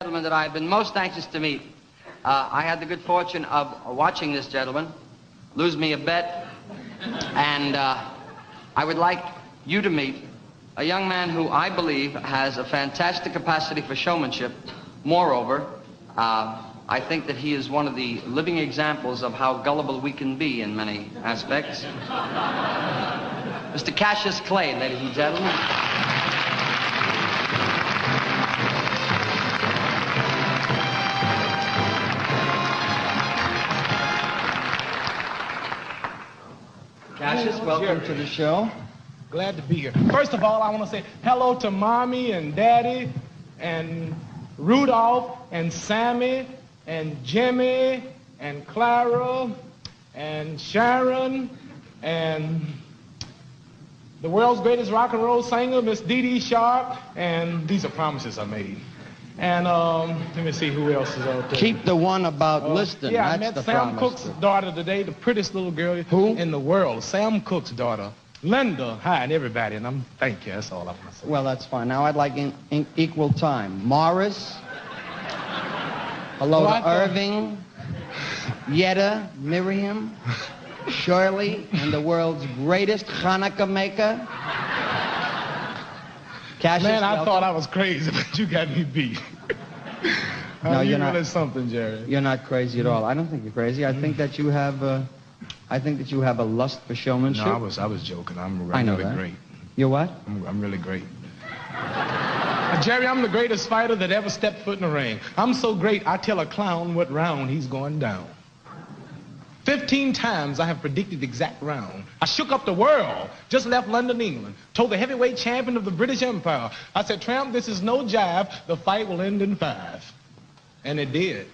Gentleman that I've been most anxious to meet. I had the good fortune of watching this gentleman lose me a bet, and I would like you to meet a young man who I believe has a fantastic capacity for showmanship. Moreover, I think that he is one of the living examples of how gullible we can be in many aspects. Mr. Cassius Clay, ladies and gentlemen. Cassius, welcome to the show. Glad to be here. First of all, I want to say hello to Mommy and Daddy and Rudolph and Sammy and Jimmy and Clara and Sharon and the world's greatest rock and roll singer, Miss Dee Dee Sharp, and these are promises I made. And let me see who else is out there. Keep the one about Liston. Yeah, I That's met the Sam promise. Cooke's daughter today, the prettiest little girl in the world. Sam Cooke's daughter. Linda, hi, and everybody, and I'm thank you. That's all I want to say. Well, that's fine. Now I'd like in equal time. Morris. Hello to Irving, Yetta, Miriam, Shirley, and the world's greatest Hanukkah maker. Cassius, Man, I welcome. thought I was crazy, but you got me beat. No, you're not. Really something, Jerry. You're not crazy at all. I don't think you're crazy. I think that you have. I think that you have a lust for showmanship. No, I was joking. I'm I know really that. great. You're what? I'm really great. Jerry, I'm the greatest fighter that ever stepped foot in the ring. I'm so great, I tell a clown what round he's going down. 15 times I have predicted the exact round. I shook up the world, just left London, England, told the heavyweight champion of the British Empire. I said, Tramp, this is no jive. The fight will end in 5. And it did.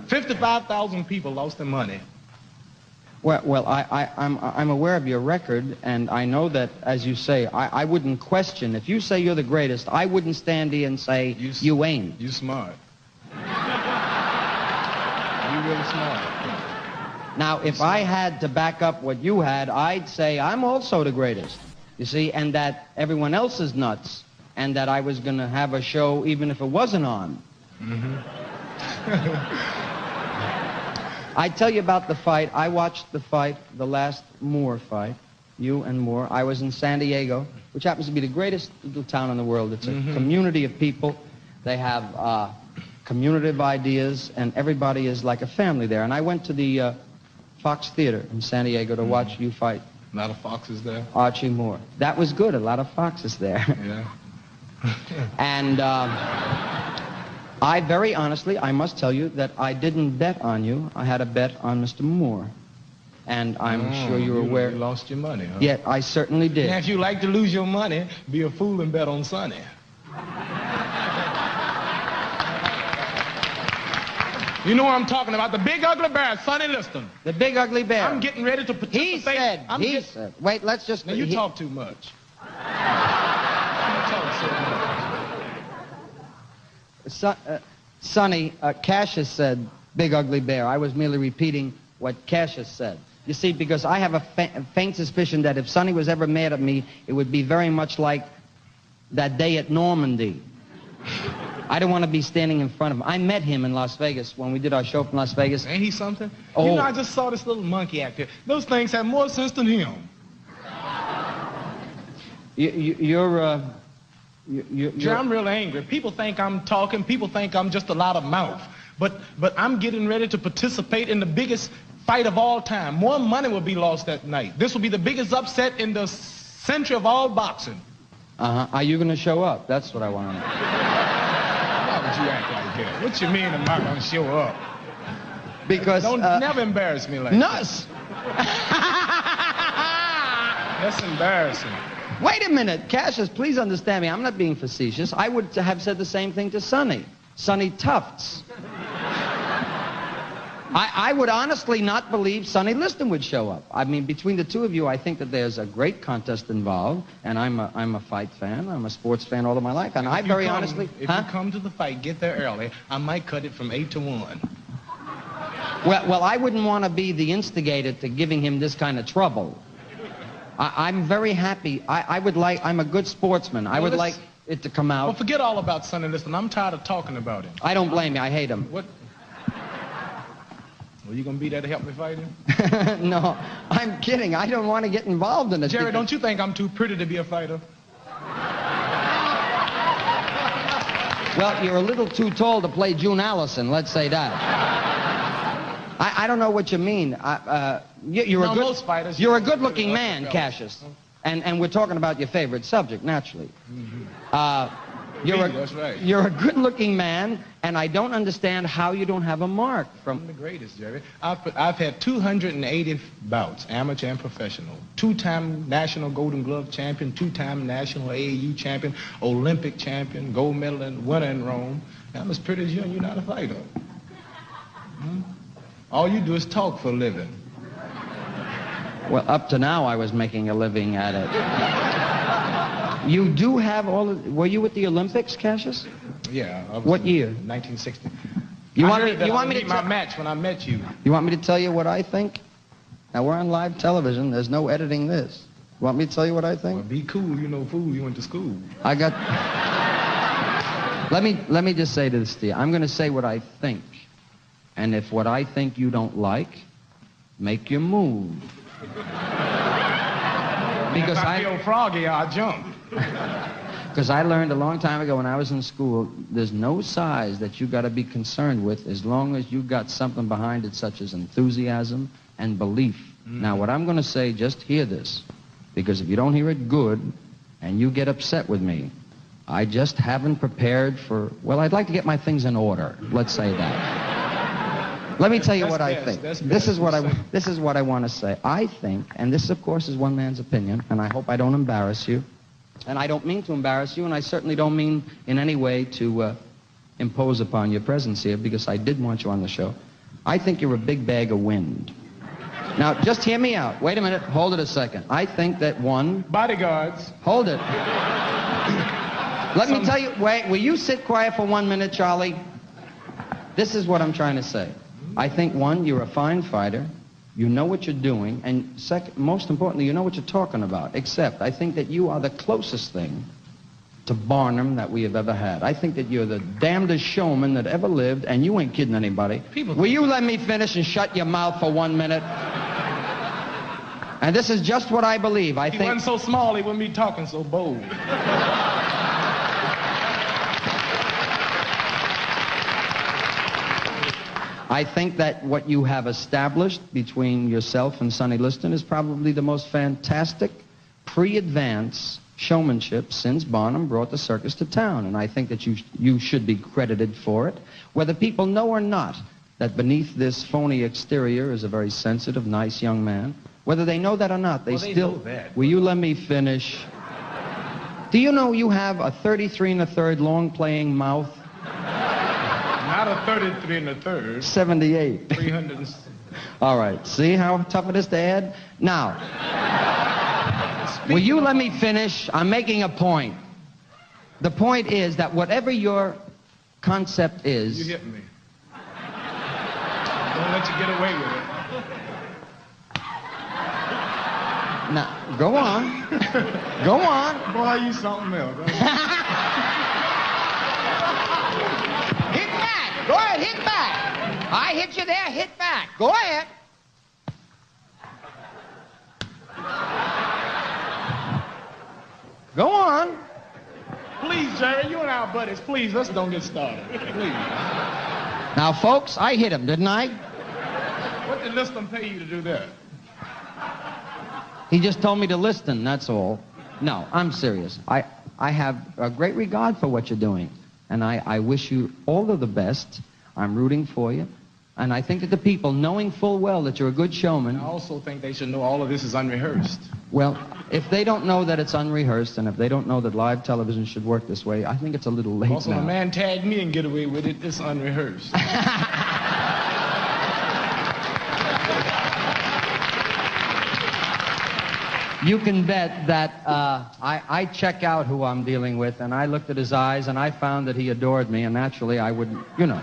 55,000 people lost their money. Well, I'm aware of your record, and I know that, as you say, I wouldn't question. If you say you're the greatest, I wouldn't stand here and say you ain't. You smart. You really smart. Now, if I had to back up what you had, I'd say I'm also the greatest, you see, and that everyone else is nuts, and that I was going to have a show even if it wasn't on. Mm-hmm. I tell you about the fight. I watched the fight, the last Moore fight, you and Moore. I was in San Diego, which happens to be the greatest little town in the world. It's a community of people. They have communicative ideas, and everybody is like a family there. And I went to the Fox Theater in San Diego to watch you fight. A lot of foxes there. Archie Moore. That was good. A lot of foxes there. Yeah. And I very honestly, I must tell you that I didn't bet on you. I had a bet on Mr. Moore. And I'm sure you're aware. You lost your money, huh? Yeah, I certainly did. Now, if you like to lose your money, be a fool and bet on Sonny. You know what I'm talking about. The big ugly bear, Sonny Liston. The big ugly bear. I'm getting ready to participate. He said. Wait, let's just... Now, you talk too much. You talk so much. Sonny, Cassius said, big ugly bear. I was merely repeating what Cassius said. You see, because I have a faint suspicion that if Sonny was ever mad at me, it would be very much like that day at Normandy. I don't want to be standing in front of him. I met him in Las Vegas when we did our show from Las Vegas. Ain't he something? Oh. You know, I just saw this little monkey act here. Those things have more sense than him. You're I'm real angry. People think I'm talking. People think I'm just a lot of mouth. But I'm getting ready to participate in the biggest fight of all time. More money will be lost that night. This will be the biggest upset in the century of all boxing. Are you going to show up? That's what I want to know. Why would you act like that? What you mean I'm not going to show up? Because... Don't never embarrass me like Nuss! That's embarrassing. Wait a minute, Cassius, please understand me. I'm not being facetious. I would have said the same thing to Sonny. Sonny Tufts. I would honestly not believe Sonny Liston would show up. I mean, between the two of you, I think that there's a great contest involved, and I'm a fight fan. I'm a sports fan all of my life, and I very honestly... If you come to the fight, get there early, I might cut it from 8 to 1. Well, I wouldn't want to be the instigator to giving him this kind of trouble. I'm very happy. I'm a good sportsman. I would like it to come Well, out. forget all about Sonny Liston. I'm tired of talking about him. I don't blame you. I hate him. What? Well, you gonna be there to help me fight him? No, I'm kidding. I don't want to get involved in this. Jerry, because- don't you think I'm too pretty to be a fighter? Well, you're a little too tall to play June Allison, let's say that. I don't know what you mean. You're No, a good, most fighters, you're a you know, good-looking they're man, fellas. Cassius. And we're talking about your favorite subject, naturally. Me, that's right. You're a good-looking man, and I don't understand how you don't have a mark I'm from... the greatest, Jerry. I've had 280 bouts, amateur and professional. Two-time national Golden Glove champion, two-time national AAU champion, Olympic champion, gold medal and winner in Rome. I'm as pretty as you, and you're not a fighter. All you do is talk for a living. Well, up to now, I was making a living at it. You do have all of... Were you at the Olympics, Cassius? Yeah. I was What in year? 1960. You I want me, heard that you I want me would to beat my tell- match when I met you. You want me to tell you what I think? Now, we're on live television. There's no editing this. You want me to tell you what I Well, think? be cool, you know, fool. You went to school. I got... Let me just say this to you. I'm going to say what I think. And if what I think you don't like, make your move. Because If I feel froggy, I'll jump. Because I learned a long time ago when I was in school, there's no size that you got to be concerned with as long as you got something behind it, such as enthusiasm and belief. Now, what I'm going to say, just hear this, because if you don't hear it good and you get upset with me, I just haven't prepared for, well, I'd like to get my things in order. Let's say that. Let me tell you That's what I best, think. that's This is best. what I want to say. I think, and this, of course, is one man's opinion, and I hope I don't embarrass you. And I don't mean to embarrass you, and I certainly don't mean in any way to impose upon your presence here, because I did want you on the show. I think you're a big bag of wind. Now, just hear me out. Wait a minute. Hold it a second. I think that one... Bodyguards. Hold it. Let me tell you... Wait, will you sit quiet for 1 minute, Charlie? This is what I'm trying to say. I think, one, you're a fine fighter. You know what you're doing. And second, most importantly, you know what you're talking about. Except, I think that you are the closest thing to Barnum that we have ever had. I think that you're the damnedest showman that ever lived, and you ain't kidding anybody. Will you let me finish and shut your mouth for 1 minute? And this is just what I believe. I He think... wasn't so small, he wouldn't be talking so bold. I think that what you have established between yourself and Sonny Liston is probably the most fantastic pre-advance showmanship since Barnum brought the circus to town. And I think that you should be credited for it. Whether people know or not that beneath this phony exterior is a very sensitive, nice young man, whether they know that or not, they Well, they still... know that. Will you let me finish? Do you know you have a 33 1/3 long playing mouth? Not a 33 and a third. 78. 300 and... All right. See how tough it is to add? Now, will you let me finish? I'm making a point. The point is that whatever your concept You is... hit me. Don't let you get away with it. Now, go on. Go on. Boy, you something else. Hit back. Go ahead, hit back. I hit you there, hit back. Go ahead. Go on. Please, Jerry, you and our buddies, please, let's don't get started. Please. Now, folks, I hit him, didn't I? What did Liston pay you to do that? He just told me to listen, that's all. No, I'm serious. I have a great regard for what you're doing. And I wish you all of the best. I'm rooting for you. And I think that the people, knowing full well that you're a good showman... I also think they should know all of this is unrehearsed. Well, if they don't know that it's unrehearsed, and if they don't know that live television should work this way, I think it's a little late Also, now. a man tagged me and get away with it, it's unrehearsed. You can bet that I check out who I'm dealing with, and I looked at his eyes, and I found that he adored me, and naturally I wouldn't, you know.